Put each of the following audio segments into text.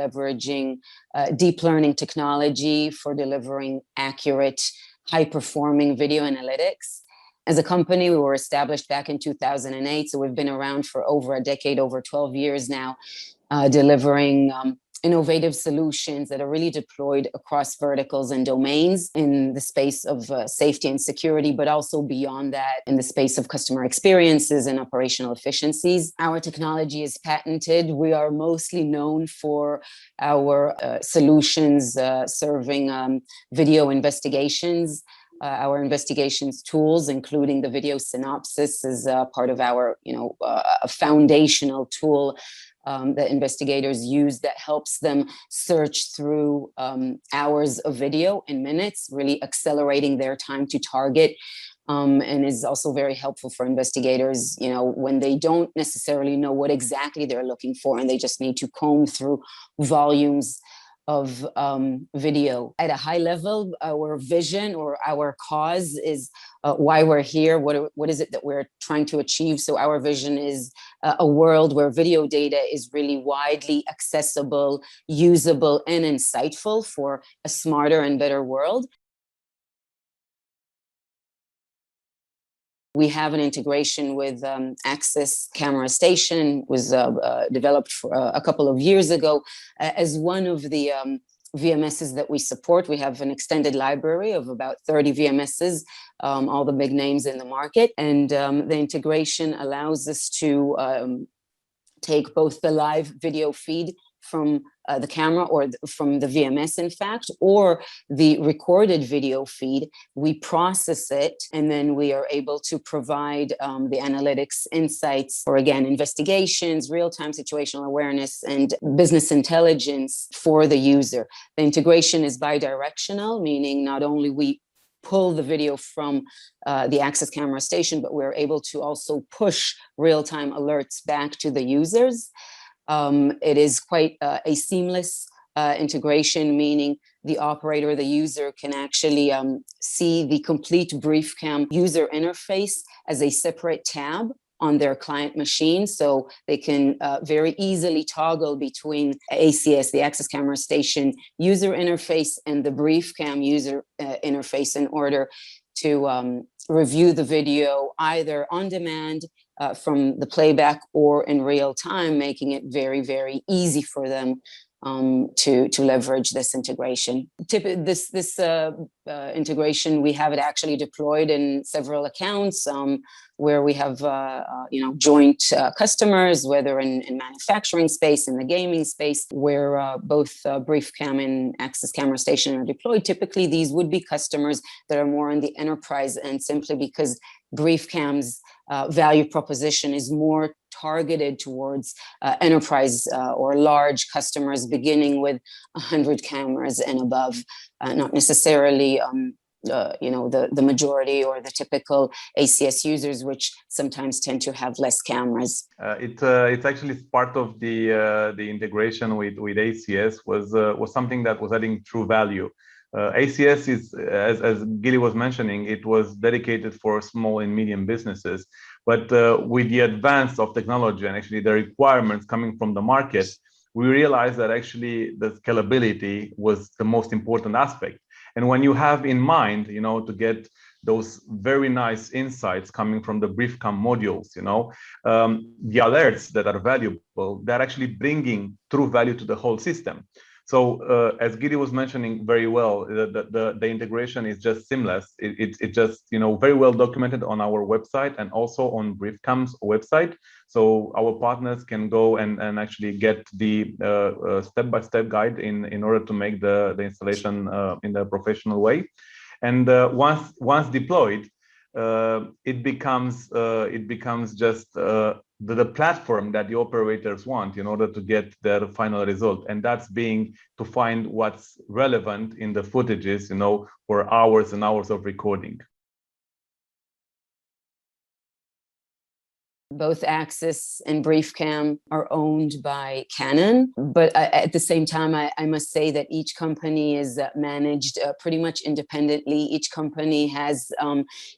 leveraging deep learning technology for delivering accurate, high-performing video analytics. As a company, we were established back in 2008, so we've been around for over a decade, over 12 years now, delivering innovative solutions that are really deployed across verticals and domains in the space of safety and security, but also beyond that in the space of customer experiences and operational efficiencies. Our technology is patented. We are mostly known for our solutions serving video investigations. Our investigations tools, including the video synopsis, is part of our, a foundational tool that investigators use that helps them search through hours of video in minutes, really accelerating their time to target, and is also very helpful for investigators, when they don't necessarily know what exactly they're looking for and they just need to comb through volumes of video. At a high level, our vision or our cause is why we're here. What is it that we're trying to achieve? So our vision is a world where video data is really widely accessible, usable, and insightful for a smarter and better world. We have an integration with Axis Camera Station, was developed for, a couple of years ago as one of the VMSs that we support. We have an extended library of about 30 VMSs, all the big names in the market. And the integration allows us to take both the live video feed from the camera or from the VMS, in fact, or the recorded video feed. We process it, and then we are able to provide the analytics insights for, again, investigations, real-time situational awareness, and business intelligence for the user. The integration is bidirectional, meaning not only we pull the video from the Axis Camera Station, but we're able to also push real-time alerts back to the users. It is quite a seamless integration, meaning the operator, the user, can actually see the complete BriefCam user interface as a separate tab on their client machine. So they can very easily toggle between ACS, the Axis Camera Station user interface, and the BriefCam user interface in order to review the video either on demand from the playback or in real time, making it very, very easy for them to leverage this integration. This integration, we have it actually deployed in several accounts where we have joint customers, whether in manufacturing space, in the gaming space, where both BriefCam and Axis Camera Station are deployed. Typically, these would be customers that are more on the enterprise end, simply because BriefCam's value proposition is more targeted towards enterprise or large customers, beginning with 100 cameras and above, not necessarily the majority or the typical ACS users, which sometimes tend to have less cameras. It's actually part of the integration with ACS was something that was adding true value. ACS is, as Gili was mentioning, it was dedicated for small and medium businesses. But with the advance of technology and actually the requirements coming from the market, we realized that actually the scalability was the most important aspect. And when you have in mind, to get those very nice insights coming from the BriefCam modules, the alerts that are valuable, they're actually bringing true value to the whole system. So as Gidi was mentioning very well, the integration is just seamless. It's just very well documented on our website and also on BriefCam's website. So our partners can go and actually get the step-by-step guide in order to make the installation in a professional way. And once deployed, it becomes just the platform that the operators want in order to get their final result, and that's being to find what's relevant in the footages, for hours and hours of recording. Both Axis and BriefCam are owned by Canon, but at the same time, I must say that each company is managed pretty much independently. Each company has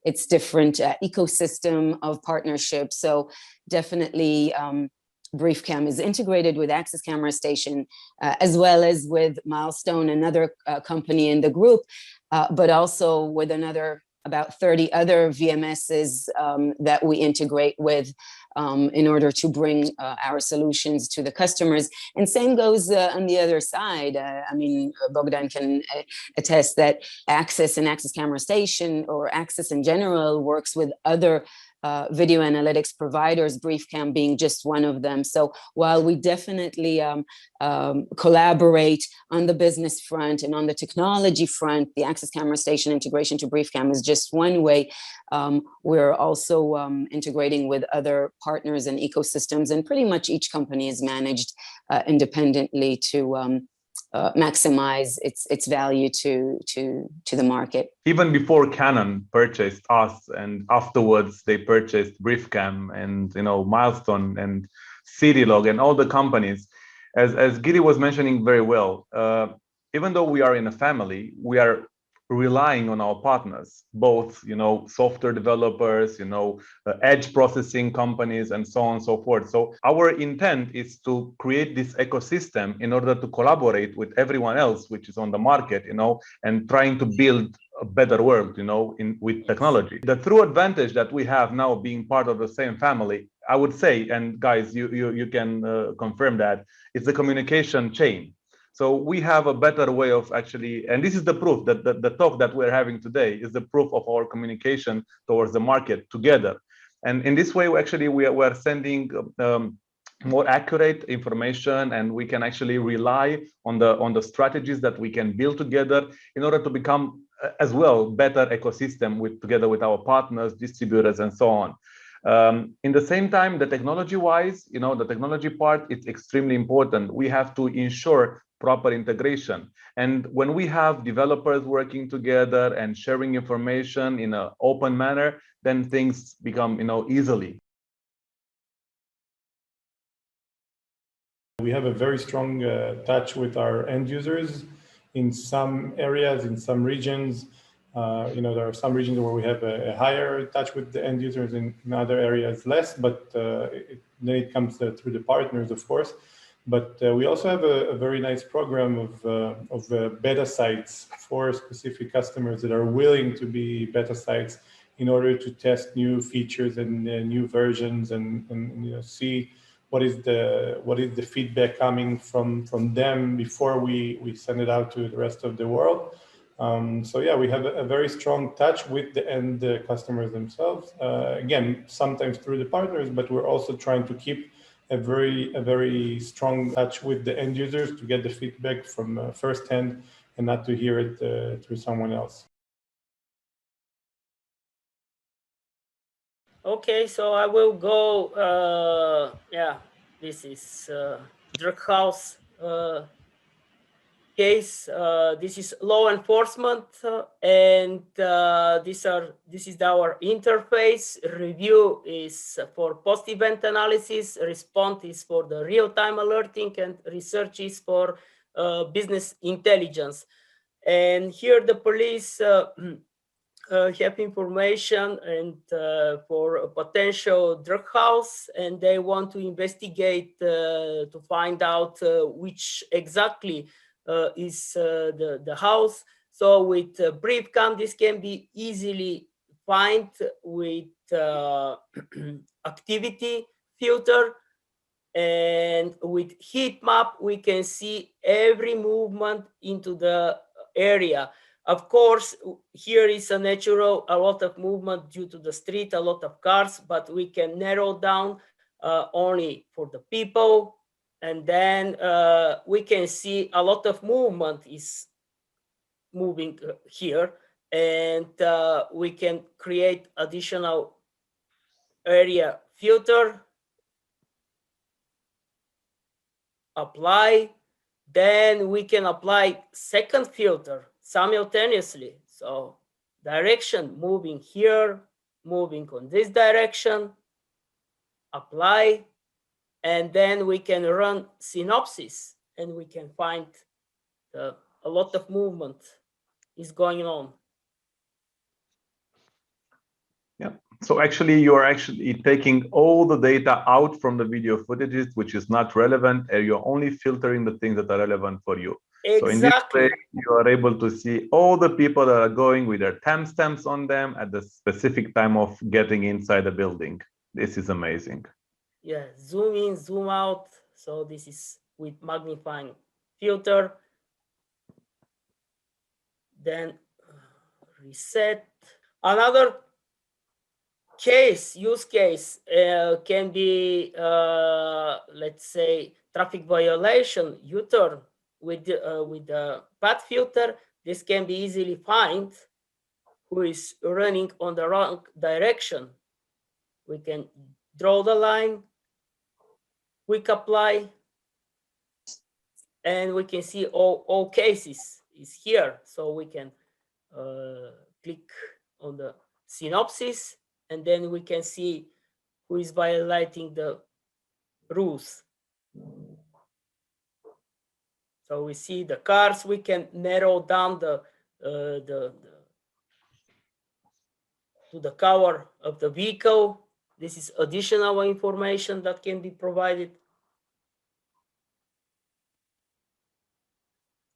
its different ecosystem of partnerships. So definitely BriefCam is integrated with Access Camera Station, as well as with Milestone, another company in the group, but also with about 30 other VMSs that we integrate with in order to bring our solutions to the customers. And same goes on the other side. I mean, Bogdan can attest that Access and Access Camera Station, or Access in general, works with other video analytics providers, BriefCam being just one of them. So while we definitely collaborate on the business front and on the technology front, the Access Camera Station integration to BriefCam is just one way. We're also integrating with other partners and ecosystems, and pretty much each company is managed independently to maximize its value to the market. Even before Canon purchased us, and afterwards they purchased BriefCam and Milestone and CityLog and all the companies, as Giri was mentioning very well, even though we are in a family, we are relying on our partners, both software developers, edge processing companies, and so on and so forth. So our intent is to create this ecosystem in order to collaborate with everyone else which is on the market, and trying to build a better world, with technology. The true advantage that we have now, being part of the same family, I would say, and guys, you can confirm that, it's the communication chain. So we have a better way of actually, and this is the proof that the talk that we're having today is the proof of our communication towards the market together. And in this way, we are sending more accurate information, and we can actually rely on the strategies that we can build together in order to become as well better ecosystem together with our partners, distributors, and so on. In the same time, the technology-wise, the technology part, it's extremely important. We have to ensure proper integration. And when we have developers working together and sharing information in an open manner, then things become, easily. We have a very strong touch with our end users in some areas, in some regions. There are some regions where we have a higher touch with the end users, in other areas less, but then it comes through the partners, of course. But we also have a very nice program of beta sites for specific customers that are willing to be beta sites in order to test new features and new versions, and see what is the feedback coming from them before we send it out to the rest of the world. So yeah, we have a very strong touch with the end customers themselves. Again, sometimes through the partners, but we're also trying to keep a very strong touch with the end users to get the feedback from firsthand and not to hear it through someone else. Okay, so I will go. This is drug house case. This is law enforcement, and this is our interface. Review is for post-event analysis. Response is for the real-time alerting, and research is for business intelligence. And here the police have information and for a potential drug house, and they want to investigate to find out which exactly is the house. So with BriefCam, this can be easily find with activity filter, and with heat map we can see every movement into the area. Of course, here is a lot of movement due to the street, a lot of cars, but we can narrow down only for the people. And then we can see a lot of movement is moving here, and we can create additional area filter, apply, then we can apply second filter simultaneously. So direction moving here, moving on this direction, apply, and then we can run synopsis, and we can find a lot of movement is going on. Yeah. So actually, you are actually taking all the data out from the video footages, which is not relevant, and you're only filtering the things that are relevant for you. Exactly. So in this way, you are able to see all the people that are going with their timestamps on them at the specific time of getting inside the building. This is amazing. Yeah, zoom in, zoom out. So this is with magnifying filter. Then reset. Another use case can be, let's say, traffic violation U-turn with the path filter. This can be easily find who is running on the wrong direction. We can draw the line, quick apply, and we can see all cases is here. So we can click on the synopsis, and then we can see who is violating the rules. So we see the cars. We can narrow down to the color of the vehicle. This is additional information that can be provided.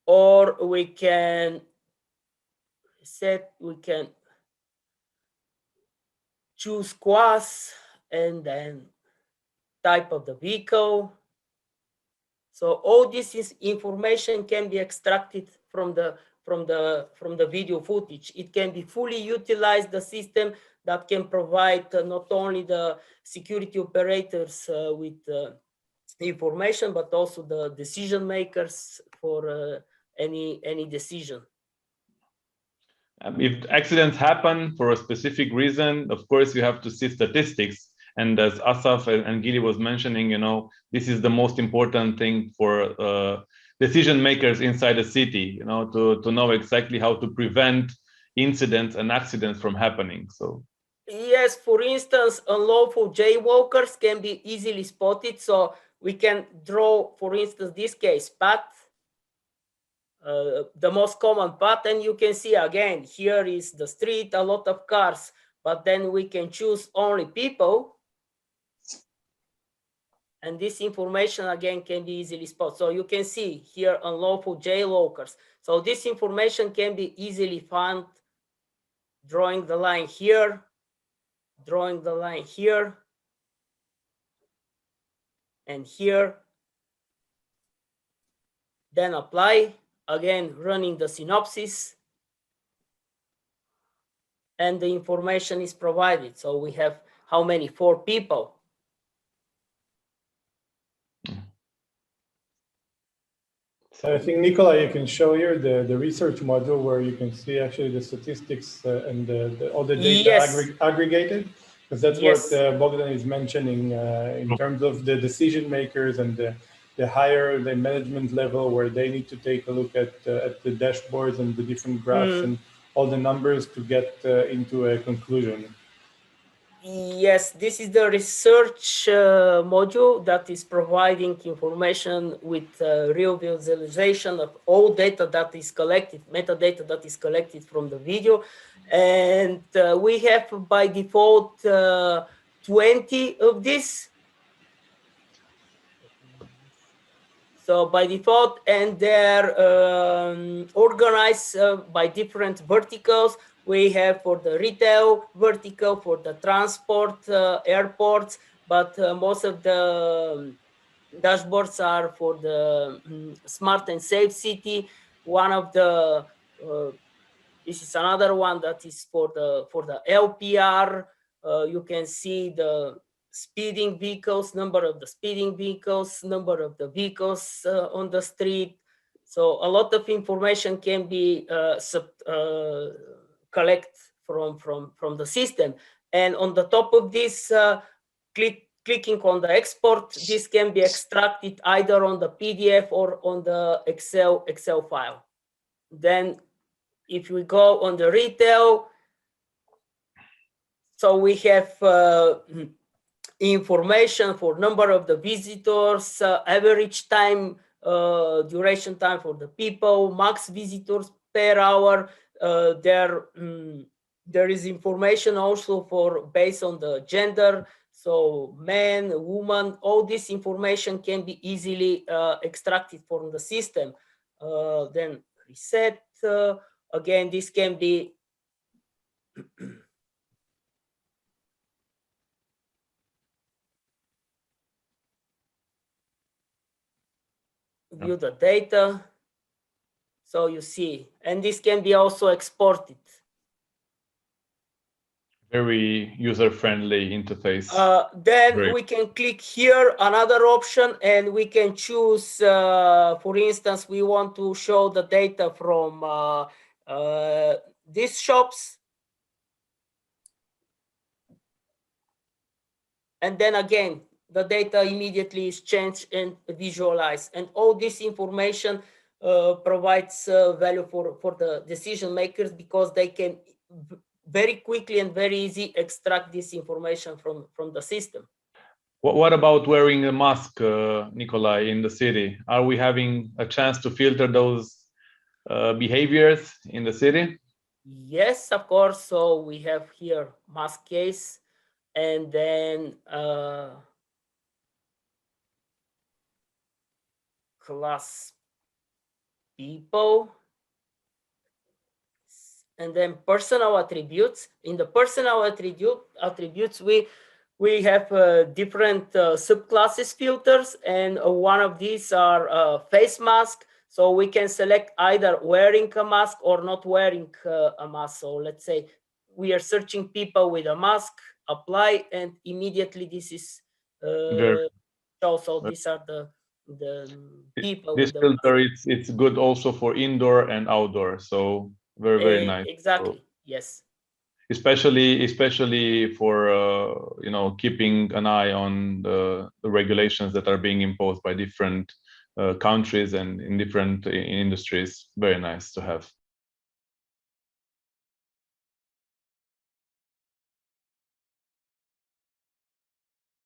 Or we can choose class and then type of the vehicle. So all this information can be extracted from the video footage. It can be fully utilized, the system that can provide not only the security operators with information, but also the decision makers for any decision. If accidents happen for a specific reason, of course, you have to see statistics. And as Asaf and Gili was mentioning, this is the most important thing for decision makers inside a city, to know exactly how to prevent incidents and accidents from happening. So yes, for instance, unlawful jaywalkers can be easily spotted. So we can draw, for instance, this case path, the most common path, and you can see again here is the street, a lot of cars, but then we can choose only people. And this information again can be easily spotted. So you can see here unlawful jaywalkers. So this information can be easily found, drawing the line here, drawing the line here, and here. Then apply, again running the synopsis, and the information is provided. So we have how many? 4 people. So I think, Nicola, you can show here the research module where you can see actually the statistics and all the data Yes. aggregated, because that's Yes. what Bogdan is mentioning in terms of the decision makers and the higher the management level, where they need to take a look at the dashboards and the different graphs and all the numbers to get into a conclusion. Yes, this is the research module that is providing information with real visualization of all data that is collected, metadata that is collected from the video. And we have by default 20 of this. So by default, and they're organized by different verticals. We have for the retail vertical, for the transport, airports, but most of the dashboards are for the smart and safe city. One of the this is another one that is for the LPR. You can see the speeding vehicles, number of the speeding vehicles, number of the vehicles on the street. So a lot of information can be collect from the system. And on the top of this, clicking on the export, this can be extracted either on the PDF or on the Excel file. Then if we go on the retail, so we have information for number of the visitors, average time, duration time for the people, max visitors per hour, their there is information also for based on the gender. So man, woman, all this information can be easily extracted from the system. Then reset. Again, this can be view the data. So you see, and this can be also exported. Very user-friendly interface. Then we can click here, another option, and we can choose, for instance, we want to show the data from these shops. And then again, the data immediately is changed and visualized. And all this information provides value for the decision makers, because they can very quickly and very easy extract this information from the system. What about wearing a mask, Nikolai, in the city? Are we having a chance to filter those behaviors in the city? Yes, of course. So we have here mask case, and then class people, and then personal attributes. In the personal attributes, we have different subclasses filters, and one of these are face mask. So we can select either wearing a mask or not wearing a mask. So let's say we are searching people with a mask, apply, and immediately this is also these are the people. This with the filter, it's good also for indoor and outdoor. So very nice. Exactly. So, yes. Especially for keeping an eye on the regulations that are being imposed by different countries and in different industries. Very nice to have.